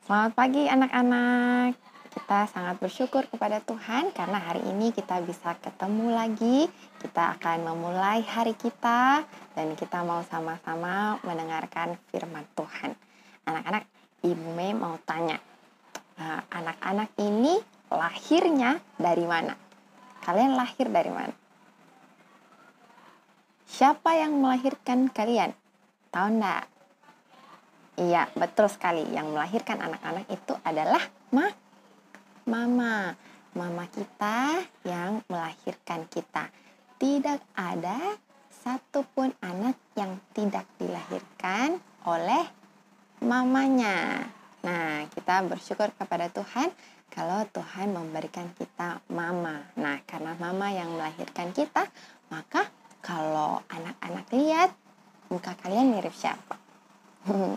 Selamat pagi anak-anak. Kita sangat bersyukur kepada Tuhan karena hari ini kita bisa ketemu lagi. Kita akan memulai hari kita dan kita mau sama-sama mendengarkan firman Tuhan. Anak-anak, Ibu Mei mau tanya, anak-anak ini lahirnya dari mana? Kalian lahir dari mana? Siapa yang melahirkan kalian? Tahu enggak? Iya, betul sekali. Yang melahirkan anak-anak itu adalah mama. Mama kita yang melahirkan kita. Tidak ada satupun anak yang tidak dilahirkan oleh mamanya. Nah, kita bersyukur kepada Tuhan kalau Tuhan memberikan kita mama. Nah, karena mama yang melahirkan kita, maka kalau anak-anak lihat, muka kalian mirip siapa?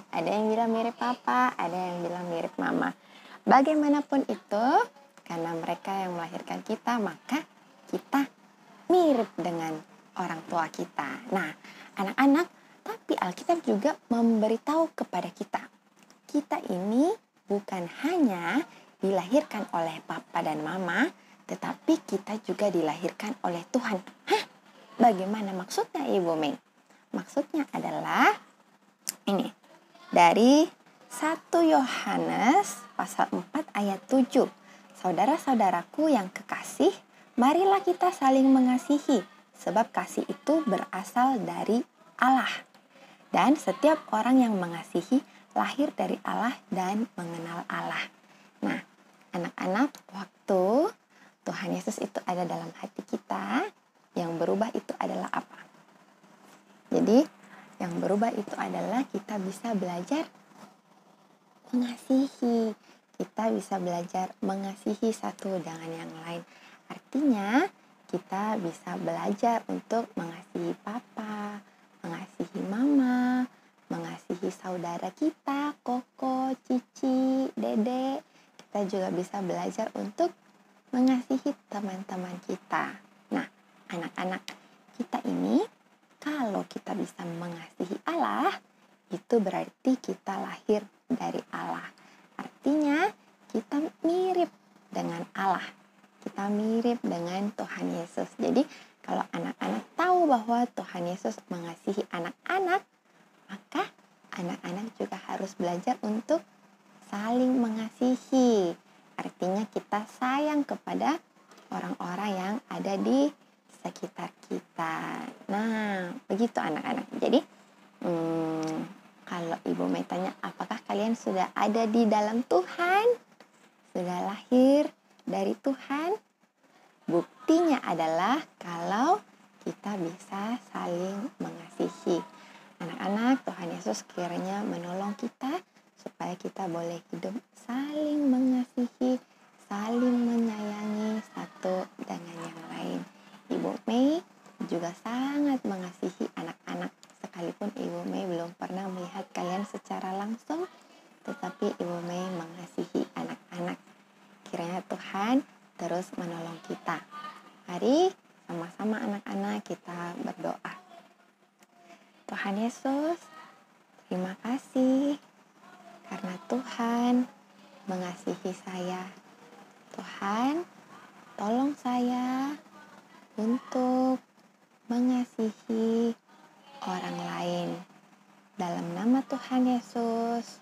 Ada yang bilang mirip papa, ada yang bilang mirip mama. Bagaimanapun itu, karena mereka yang melahirkan kita, maka kita mirip dengan orang tua kita. Nah, anak-anak, tapi Alkitab juga memberitahu kepada kita, kita ini bukan hanya dilahirkan oleh papa dan mama, tetapi kita juga dilahirkan oleh Tuhan. Hah? Bagaimana maksudnya, Ibu Mei? Maksudnya adalah ini, dari 1 Yohanes pasal 4 ayat 7. Saudara-saudaraku yang kekasih, marilah kita saling mengasihi, sebab kasih itu berasal dari Allah. Dan setiap orang yang mengasihi lahir dari Allah dan mengenal Allah. Nah, anak-anak, waktu Tuhan Yesus itu ada dalam hati kita, yang berubah itu adalah apa? Jadi, yang berubah itu adalah kita bisa belajar mengasihi. Kita bisa belajar mengasihi satu dengan yang lain. Artinya, kita bisa belajar untuk mengasihi papa, mengasihi mama, mengasihi saudara kita, koko, cici, dede. Kita juga bisa belajar untuk mengasihi teman-teman kita. Nah, anak-anak, kita ini kalau kita bisa mengasihi Allah, itu berarti kita lahir dari Allah. Artinya, kita mirip dengan Allah. Kita mirip dengan Tuhan Yesus. Jadi, kalau anak-anak tahu bahwa Tuhan Yesus mengasihi anak-anak, maka anak-anak juga harus belajar untuk saling mengasihi. Artinya, kita sayang kepada orang-orang yang ada di sekitar kita. Nah, begitu anak-anak. Jadi, kalau Ibu Mei tanya, apakah kalian sudah ada di dalam Tuhan? Sudah lahir dari Tuhan? Buktinya adalah kalau kita bisa saling mengasihi. Anak-anak, Tuhan Yesus kiranya menolong kita supaya kita boleh hidup saling mengasihi, saling menyayangi satu dengan yang lain. Ibu Mei juga sangat mengasihi anak-anak, sekalipun Ibu Mei belum pernah melihat kalian secara langsung, tetapi Ibu Mei mengasihi anak-anak. Kiranya Tuhan terus menolong kita. Mari sama-sama anak-anak kita berdoa. Tuhan Yesus, terima kasih karena Tuhan mengasihi saya. Tuhan, tolong saya untuk mengasihi orang lain. Dalam nama Tuhan Yesus,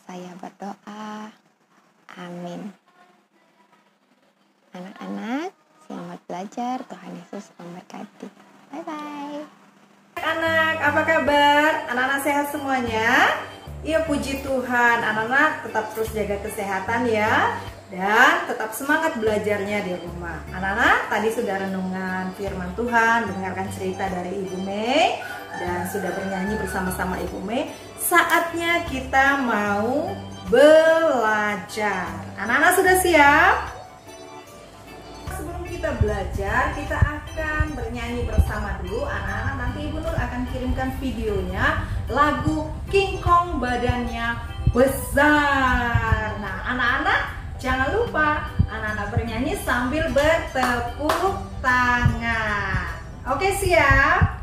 saya berdoa. Amin. Anak-anak, selamat belajar. Tuhan Yesus memberkati. Bye-bye. Anak-anak, apa kabar? Anak-anak sehat semuanya? Iya, puji Tuhan. Anak-anak tetap terus jaga kesehatan ya. Dan tetap semangat belajarnya di rumah. Anak-anak, tadi sudah renungan firman Tuhan, dengarkan cerita dari Ibu Mei, dan sudah bernyanyi bersama-sama Ibu Mei. Saatnya kita mau belajar. Anak-anak sudah siap? Sebelum kita belajar, kita akan bernyanyi bersama dulu. Anak-anak, nanti Ibu Nur akan kirimkan videonya, lagu King Kong badannya besar. Nah, anak-anak, jangan lupa anak-anak bernyanyi sambil bertepuk tangan. Oke, siap?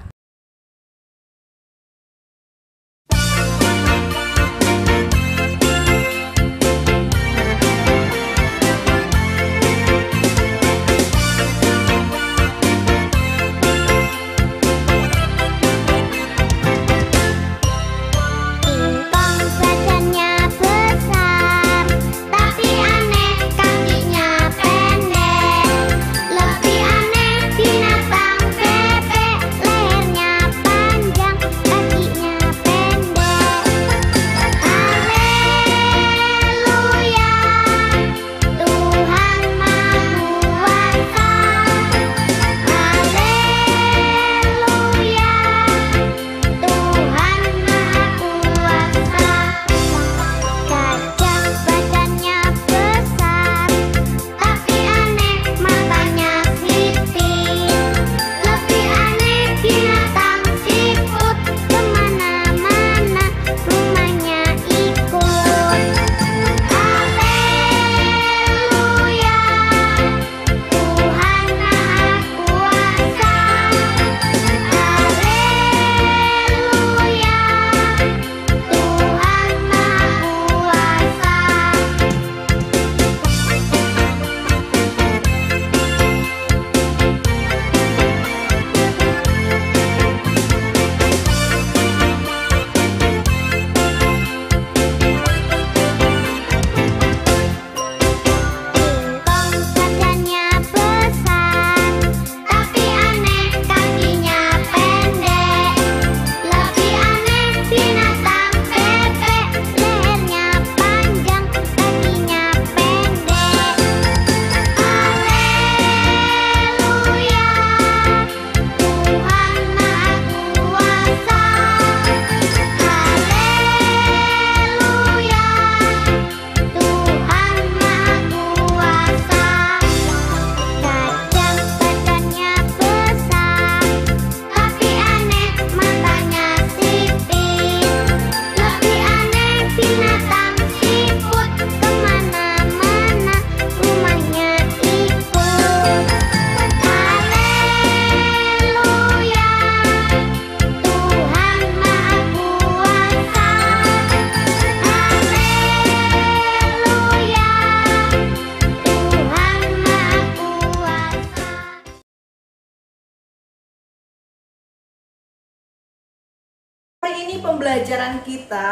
ini pembelajaran kita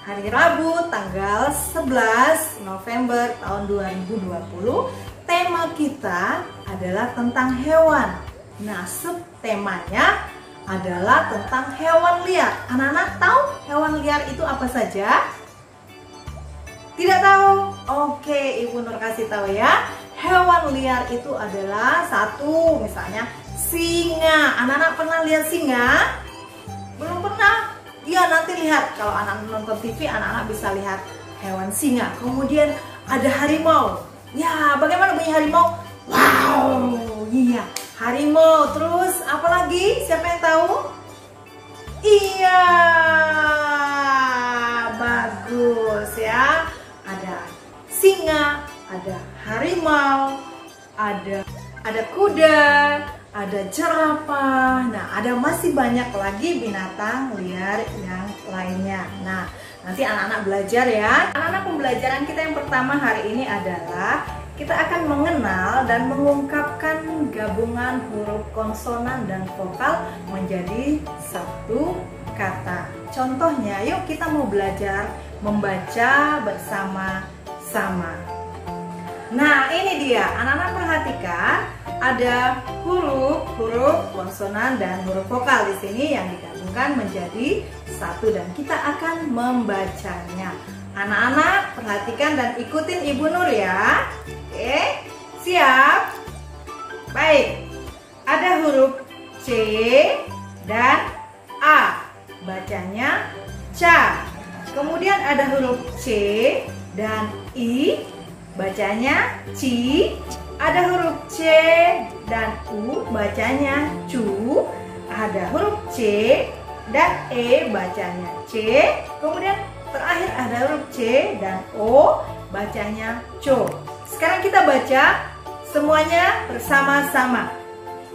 hari Rabu tanggal 11 November tahun 2020. Tema kita adalah tentang hewan. Nah, subtemanya adalah tentang hewan liar. Anak-anak tahu hewan liar itu apa saja? Tidak tahu? Oke, Ibu Nur kasih tahu ya. Hewan liar itu adalah satu, misalnya singa. Anak-anak pernah lihat singa? Belum pernah? Iya, nanti lihat. Kalau anak nonton TV, anak-anak bisa lihat hewan singa. Kemudian ada harimau. Ya, bagaimana bunyi harimau? Wow, iya, harimau. Terus apa lagi? Siapa yang tahu? Iya, bagus ya. Ada singa, ada harimau, ada kuda, ada jerapah. Nah, ada masih banyak lagi binatang liar yang lainnya. Nah, nanti anak-anak belajar ya. Anak-anak, pembelajaran kita yang pertama hari ini adalah kita akan mengenal dan mengungkapkan gabungan huruf konsonan dan vokal menjadi satu kata. Contohnya, yuk kita mau belajar membaca bersama-sama. Nah, ini dia. Anak-anak perhatikan, ada huruf konsonan dan huruf vokal di sini yang digabungkan menjadi satu dan kita akan membacanya. Anak-anak perhatikan dan ikutin Ibu Nur ya. Oke, siap? Baik. Ada huruf C dan A. Bacanya ca. Kemudian ada huruf C dan I. Bacanya ci. Ada huruf C dan U, bacanya cu. Ada huruf C dan E, bacanya C. Kemudian terakhir ada huruf C dan O, bacanya co. Sekarang kita baca semuanya bersama-sama.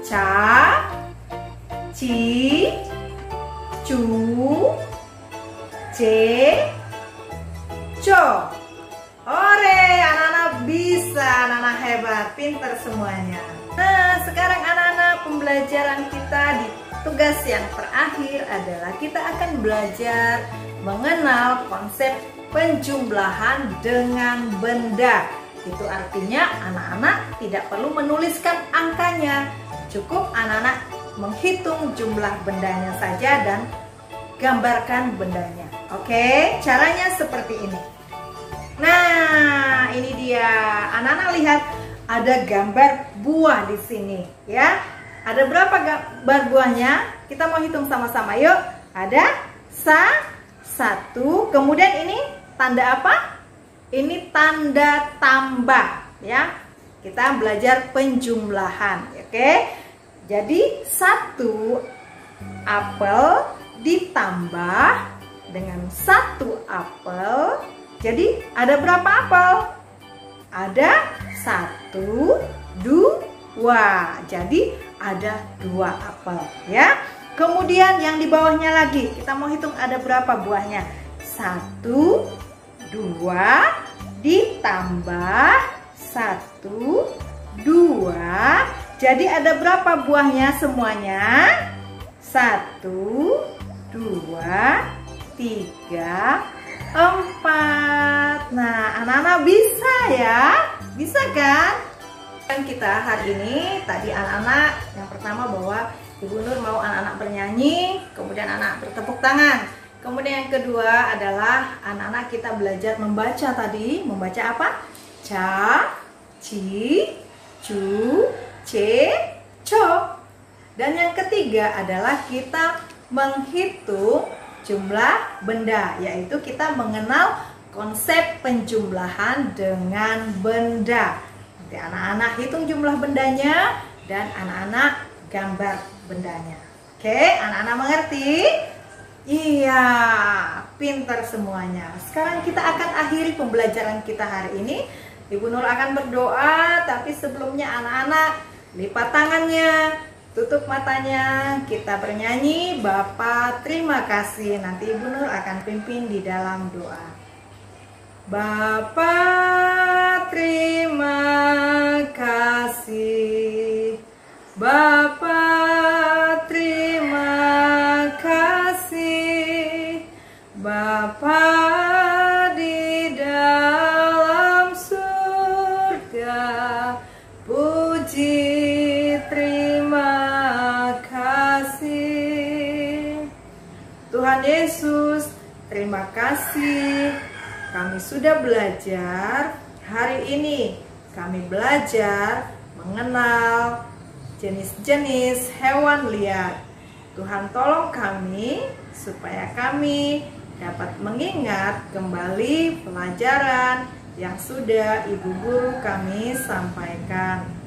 Ca, ci, cu, C, co. Ore, anak-anak bisa, anak-anak hebat, pintar semuanya. Nah, sekarang anak-anak pembelajaran kita di tugas yang terakhir adalah kita akan belajar mengenal konsep penjumlahan dengan benda. Itu artinya anak-anak tidak perlu menuliskan angkanya. Cukup anak-anak menghitung jumlah bendanya saja dan gambarkan bendanya. Oke, caranya seperti ini. Nah, ini dia. Anak-anak lihat ada gambar buah di sini, ya. Ada berapa gambar buahnya? Kita mau hitung sama-sama, yuk. Ada satu. Kemudian ini tanda apa? Ini tanda tambah, ya. Kita belajar penjumlahan, oke? Jadi satu apel ditambah dengan satu apel. Jadi ada berapa apel? Ada 1, 2. Jadi ada 2 apel ya. Kemudian yang di bawahnya lagi, kita mau hitung ada berapa buahnya? 1, 2 ditambah 1, 2. Jadi ada berapa buahnya semuanya? 1, 2, 3, 4. Nah, anak-anak bisa ya? Bisa kan? Dan kita hari ini, tadi anak-anak yang pertama bahwa Ibu Nur mau anak-anak bernyanyi, kemudian anak bertepuk tangan. Kemudian yang kedua adalah anak-anak kita belajar membaca tadi. Membaca apa? Ca, ci, cu, ce, co. Dan yang ketiga adalah kita menghitung jumlah benda, yaitu kita mengenal konsep penjumlahan dengan benda. Nanti anak-anak hitung jumlah bendanya dan anak-anak gambar bendanya. Oke, anak-anak mengerti? Iya, pintar semuanya. Sekarang kita akan akhiri pembelajaran kita hari ini. Ibu Nur akan berdoa, tapi sebelumnya anak-anak lipat tangannya, tutup matanya, kita bernyanyi Bapa terima kasih. Nanti Ibu Nur akan pimpin di dalam doa. Bapa terima kasih, Bapa terima kasih, puji, terima kasih. Tuhan Yesus, terima kasih. Kami sudah belajar hari ini. Kami belajar mengenal jenis-jenis hewan liar. Tuhan tolong kami supaya kami dapat mengingat kembali pelajaran yang sudah Ibu Guru kami sampaikan.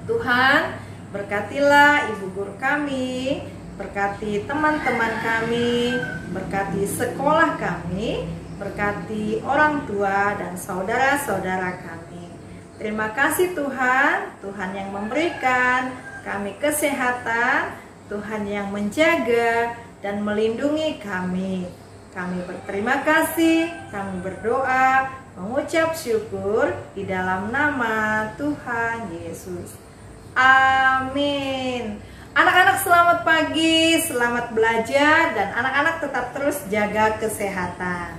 Tuhan, berkatilah Ibu Guru kami, berkati teman-teman kami, berkati sekolah kami, berkati orang tua dan saudara-saudara kami. Terima kasih Tuhan, Tuhan yang memberikan kami kesehatan, Tuhan yang menjaga dan melindungi kami. Kami berterima kasih, kami berdoa, mengucap syukur di dalam nama Tuhan Yesus. Amin. Anak-anak selamat pagi, selamat belajar, dan anak-anak tetap terus jaga kesehatan.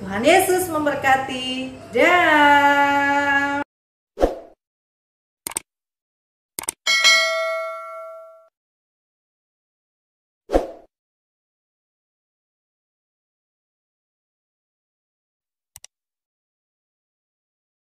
Tuhan Yesus memberkati. Dah.